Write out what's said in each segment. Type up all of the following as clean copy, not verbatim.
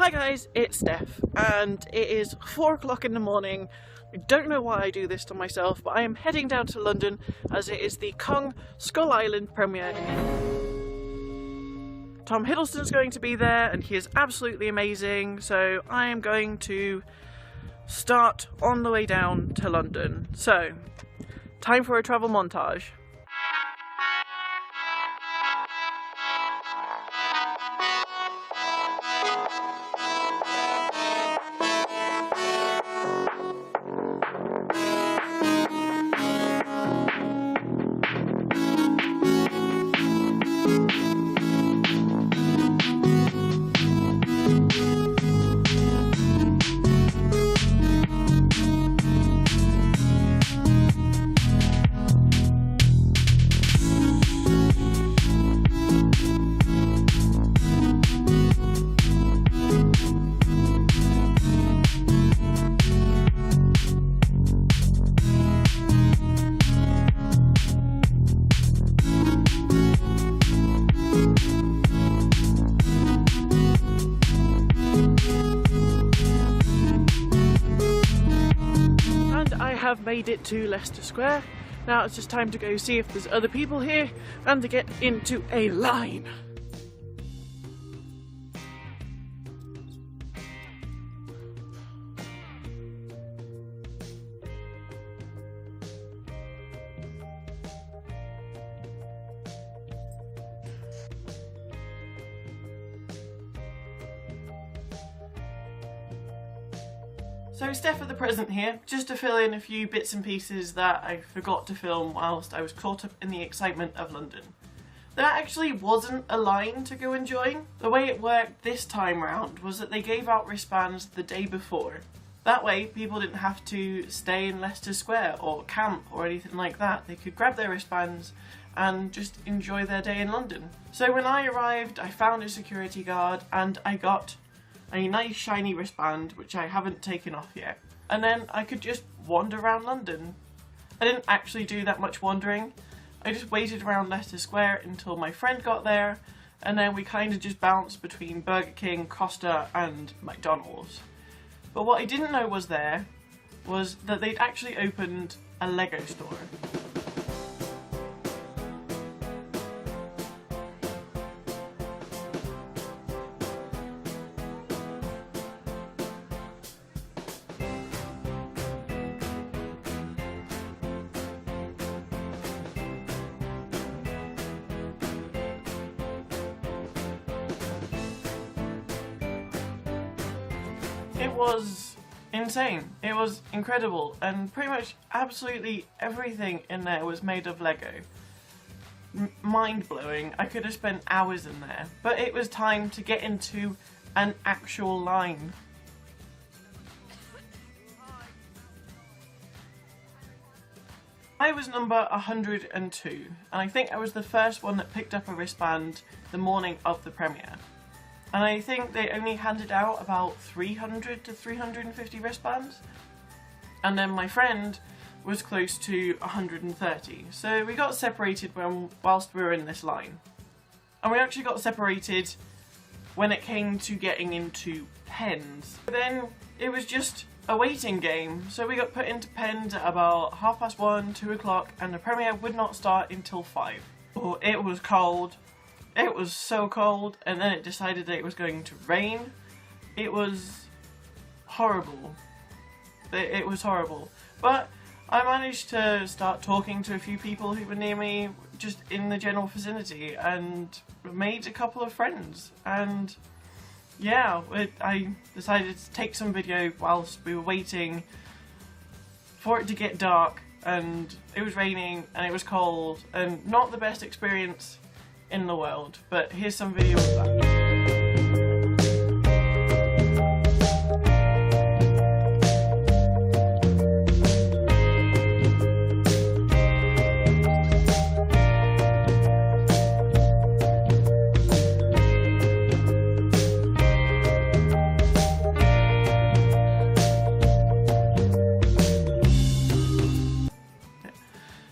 Hi guys, it's Steph, and it is 4 o'clock in the morning. I don't know why I do this to myself, but I am heading down to London as it is the Kong Skull Island premiere. Tom Hiddleston's going to be there, and he is absolutely amazing, so I am going to start on the way down to London. So, time for a travel montage. Have made it to Leicester Square. Now it's just time to go see if there's other people here and to get into a line. So Steph at the present here, just to fill in a few bits and pieces that I forgot to film whilst I was caught up in the excitement of London. There actually wasn't a line to go and join. The way it worked this time round was that they gave out wristbands the day before. That way people didn't have to stay in Leicester Square or camp or anything like that. They could grab their wristbands and just enjoy their day in London. So when I arrived, I found a security guard and I got a nice shiny wristband, which I haven't taken off yet. And then I could just wander around London. I didn't actually do that much wandering. I just waited around Leicester Square until my friend got there, and then we kind of just bounced between Burger King, Costa and McDonald's. But what I didn't know was that they'd actually opened a Lego store. It was insane. It was incredible, and pretty much absolutely everything in there was made of Lego. Mind-blowing. I could have spent hours in there, but it was time to get into an actual line. I was number 102, and I think I was the first one that picked up a wristband the morning of the premiere. And I think they only handed out about 300 to 350 wristbands. And then my friend was close to 130. So we got separated whilst we were in this line. And we actually got separated when it came to getting into pens. Then it was just a waiting game. So we got put into pens at about 1:30, 2 o'clock, and the premiere would not start until 5. Oh, it was cold. It was so cold, and then it decided that it was going to rain. It was horrible. It was horrible. But I managed to start talking to a few people who were near me, just in the general vicinity, and made a couple of friends. And yeah, I decided to take some video whilst we were waiting for it to get dark, and it was raining, and it was cold, and not the best experience in the world, but here's some video of that.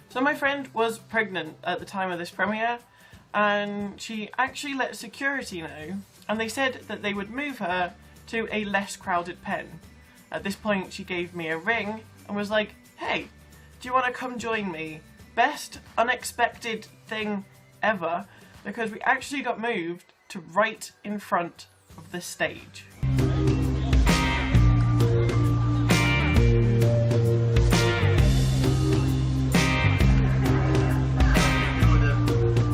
So my friend was pregnant at the time of this premiere, and she actually let security know, and they said that they would move her to a less crowded pen. At this point she gave me a ring and was like, hey, do you want to come join me? Best unexpected thing ever, because we actually got moved to right in front of the stage.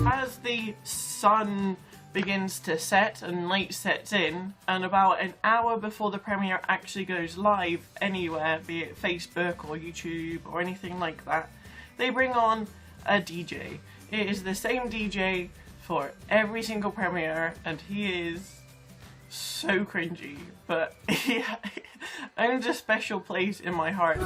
As the sun begins to set and night sets in, and about an hour before the premiere actually goes live anywhere, be it Facebook or YouTube or anything like that, they bring on a DJ. It is the same DJ for every single premiere, and he is so cringy, but he owns a special place in my heart.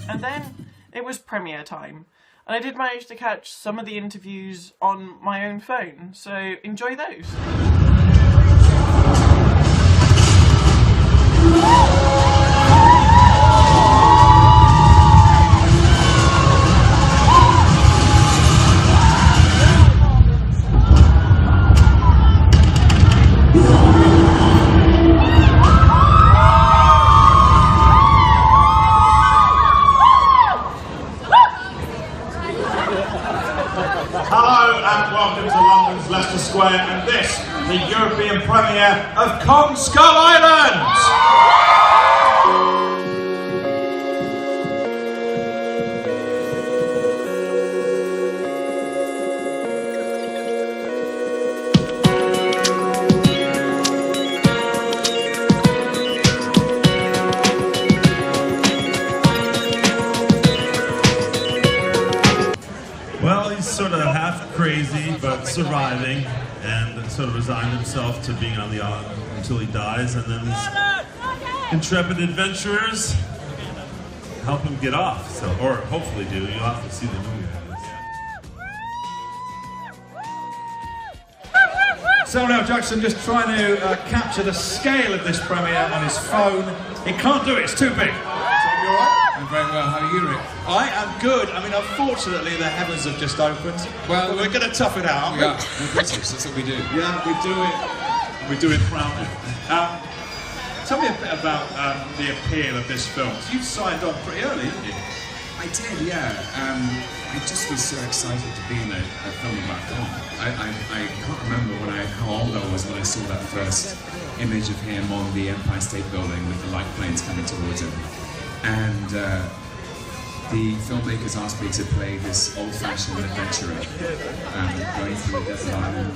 And then it was premiere time, and I did manage to catch some of the interviews on my own phone, so enjoy those. Hello and welcome to London's Leicester Square and this, the European premiere of Kong Skull Island! Well, he's sort of half crazy, but surviving, and sort of resigned himself to being on the island until he dies, and then his intrepid adventurers help him get off, so, or hopefully do. You'll have to see the movie. Samuel Jackson just trying to capture the scale of this premiere on his phone. He can't do it, it's too big. You all right? I'm very well. How are you, Rick? I am good. I mean, unfortunately, the heavens have just opened. Well, we're going to tough it out, aren't we? Yeah, we're British. That's what we do. Yeah, we do it. We do it proudly. Tell me a bit about the appeal of this film. You signed on pretty early, didn't you? I did, yeah. I just was so excited to be in a film about Kong. I can't remember how old I was when I saw that first image of him on the Empire State Building with the light planes coming towards him. And the filmmakers asked me to play this old-fashioned adventurer, going through a desert island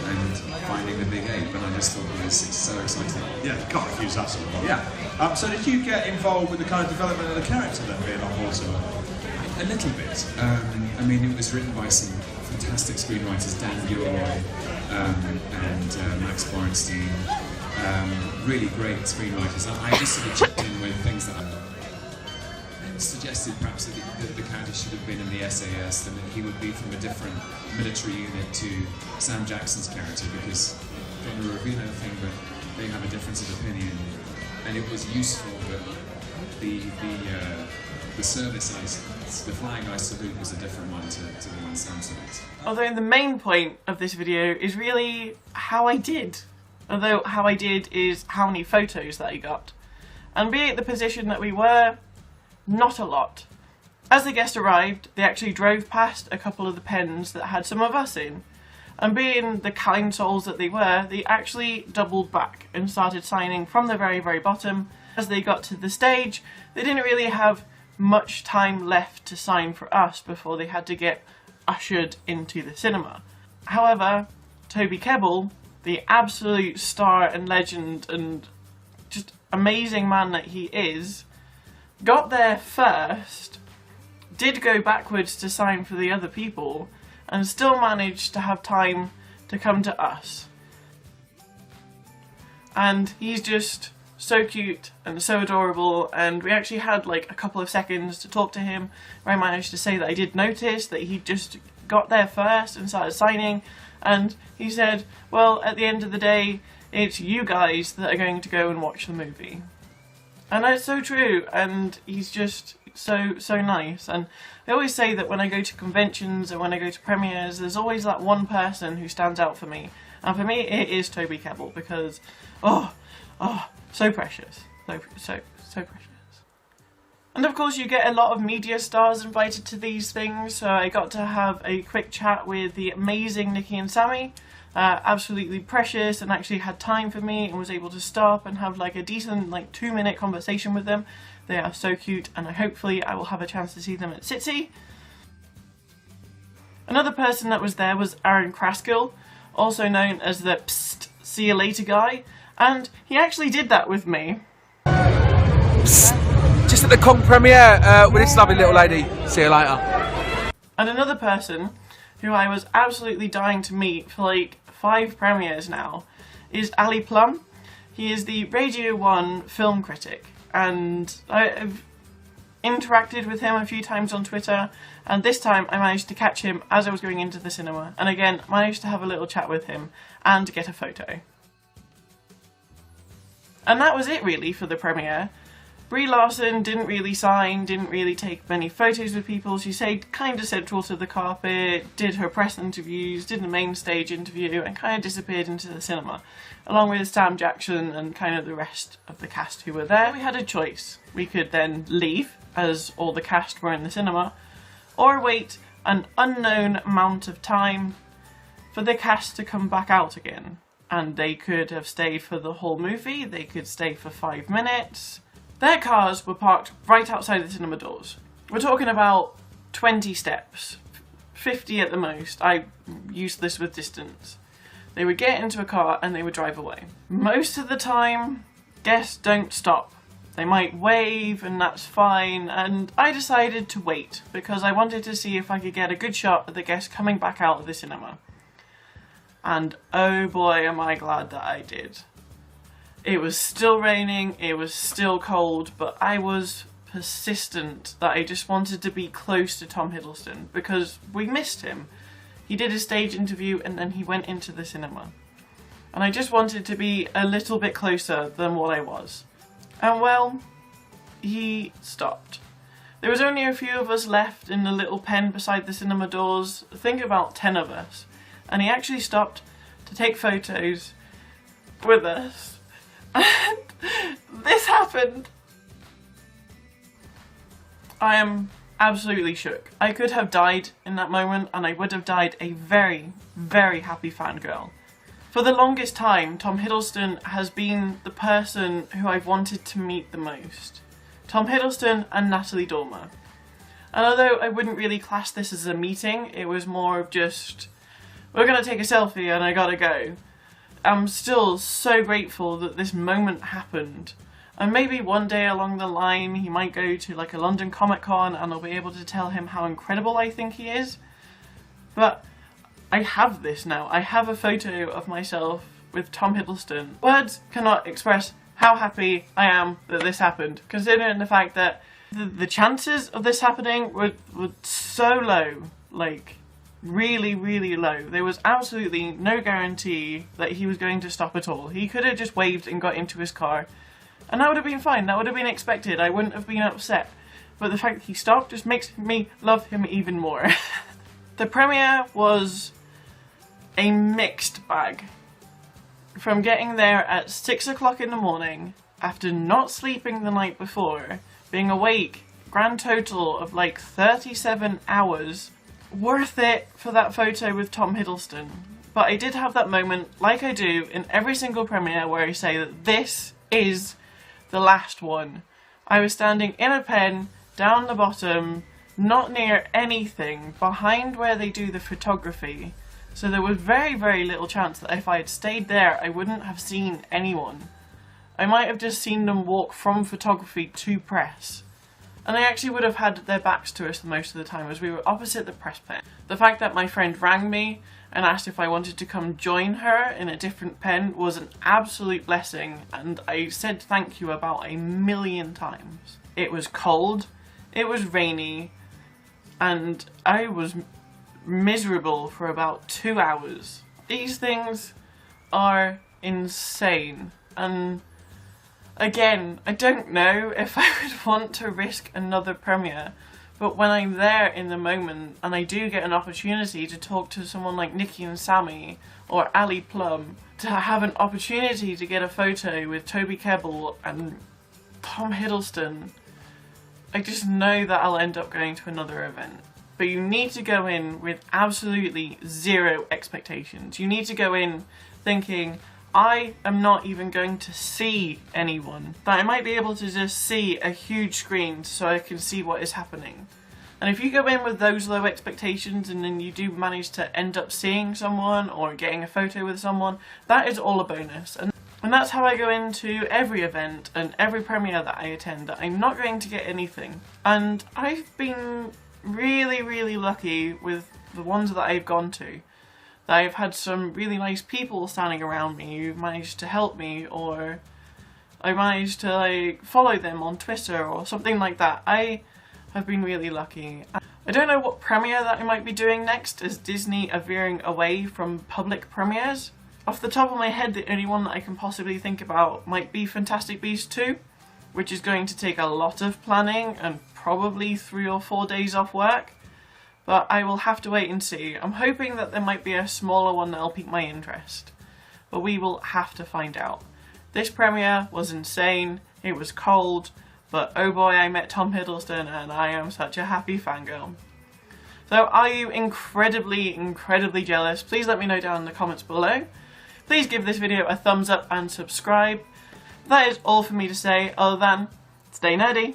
and finding the big ape, and I just thought it was so exciting. Yeah, you can't refuse that sort of one. Yeah. So did you get involved with the kind of development of the character then, being on board? A little bit. I mean, it was written by some fantastic screenwriters, Dan Gilroy and Max Borenstein. Really great screenwriters. I just sort of chipped in with things that I suggested perhaps that the character should have been in the SAS, and that he would be from a different military unit to Sam Jackson's character, because I don't want to reveal anything, but they have a difference of opinion, and it was useful that the service the flag I salute was a different one to the one Sam salutes. Although the main point of this video is really how I did. Although how I did is how many photos that I got. And be it the position that we were, not a lot. As the guest arrived, they actually drove past a couple of the pens that had some of us in. And being the kind souls that they were, they actually doubled back and started signing from the very, very bottom. As they got to the stage, they didn't really have much time left to sign for us before they had to get ushered into the cinema. However, Toby Kebbell, the absolute star and legend and just amazing man that he is, got there first, did go backwards to sign for the other people, and still managed to have time to come to us. And he's just so cute and so adorable, and we actually had like a couple of seconds to talk to him where I managed to say that I did notice that he just got there first and started signing, and he said, well, at the end of the day, it's you guys that are going to go and watch the movie. And that's so true, and he's just so nice. And I always say that when I go to conventions or when I go to premieres, there's always that one person who stands out for me. And for me, it is Toby Kebbell, because, so precious. So precious. And of course you get a lot of media stars invited to these things, so I got to have a quick chat with the amazing Nikki and Sammy. Absolutely precious, and actually had time for me and was able to stop and have like a decent 2-minute conversation with them. They are so cute, and hopefully I will have a chance to see them at Sitsi. Another person that was there was Aaron Kraskill, also known as the Psst, see you later guy, and he actually did that with me. Psst, just at the Kong premiere with this lovely little lady. See you later. And another person who I was absolutely dying to meet for like 5 premieres now is Ali Plum. He is the Radio 1 film critic, and I've interacted with him a few times on Twitter, and this time I managed to catch him as I was going into the cinema, and again managed to have a little chat with him and get a photo. And that was it really for the premiere. Brie Larson didn't really sign, didn't really take many photos with people. She stayed kind of central to the carpet, did her press interviews, did the main stage interview, and kind of disappeared into the cinema, along with Sam Jackson and kind of the rest of the cast who were there. We had a choice. We could then leave, as all the cast were in the cinema, or wait an unknown amount of time for the cast to come back out again. And they could have stayed for the whole movie, they could stay for 5 minutes. Their cars were parked right outside the cinema doors. We're talking about 20 steps, 50 at the most. I used this with distance. They would get into a car and they would drive away. Most of the time, guests don't stop. They might wave and that's fine, and I decided to wait because I wanted to see if I could get a good shot of the guests coming back out of the cinema. And oh boy am I glad that I did. It was still raining, it was still cold, but I was persistent that I just wanted to be close to Tom Hiddleston because we missed him. He did a stage interview and then he went into the cinema. And I just wanted to be a little bit closer than what I was. And well, he stopped. There was only a few of us left in the little pen beside the cinema doors, think about 10 of us. And he actually stopped to take photos with us. And this happened. I am absolutely shook. I could have died in that moment, and I would have died a very, very happy fangirl. For the longest time, Tom Hiddleston has been the person who I've wanted to meet the most. Tom Hiddleston and Natalie Dormer. And although I wouldn't really class this as a meeting, it was more of just, we're gonna take a selfie and I gotta go. I'm still so grateful that this moment happened. And maybe one day along the line he might go to like a London Comic Con and I'll be able to tell him how incredible I think he is. But I have this now. I have a photo of myself with Tom Hiddleston. Words cannot express how happy I am that this happened, considering the fact that the chances of this happening were so low, like really, really low. There was absolutely no guarantee that he was going to stop at all. He could have just waved and got into his car, and that would have been fine. That would have been expected. I wouldn't have been upset. But the fact that he stopped just makes me love him even more. The premiere was a mixed bag. From getting there at 6 o'clock in the morning, after not sleeping the night before, being awake, grand total of like 37 hours, worth it for that photo with Tom Hiddleston. But I did have that moment, like I do in every single premiere, where I say that this is the last one. I was standing in a pen, down the bottom, not near anything, behind where they do the photography. So there was very, very little chance that if I had stayed there, I wouldn't have seen anyone. I might have just seen them walk from photography to press. And they actually would have had their backs to us most of the time as we were opposite the press pen. The fact that my friend rang me and asked if I wanted to come join her in a different pen was an absolute blessing, and I said thank you about 1,000,000 times. It was cold, it was rainy, and I was miserable for about 2 hours. These things are insane, and Again, I don't know if I would want to risk another premiere, but when I'm there in the moment and I do get an opportunity to talk to someone like Nikki and Sammy or Ali Plum, to have an opportunity to get a photo with Toby Kebbell and Tom Hiddleston, I just know that I'll end up going to another event. But you need to go in with absolutely zero expectations. You need to go in thinking, I am not even going to see anyone, but I might be able to just see a huge screen so I can see what is happening. And if you go in with those low expectations and then you do manage to end up seeing someone or getting a photo with someone, that is all a bonus. And that's how I go into every event and every premiere that I attend, that I'm not going to get anything. And I've been really lucky with the ones that I've gone to. I've had some really nice people standing around me who've managed to help me, or I managed to like follow them on Twitter or something like that. I have been really lucky. I don't know what premiere that I might be doing next, as Disney are veering away from public premieres. Off the top of my head, the only one that I can possibly think about might be Fantastic Beasts 2, which is going to take a lot of planning and probably 3 or 4 days off work. But I will have to wait and see. I'm hoping that there might be a smaller one that'll pique my interest. But we will have to find out. This premiere was insane, it was cold, but oh boy, I met Tom Hiddleston and I am such a happy fangirl. So are you incredibly jealous? Please let me know down in the comments below. Please give this video a thumbs up and subscribe. That is all for me to say, other than stay nerdy.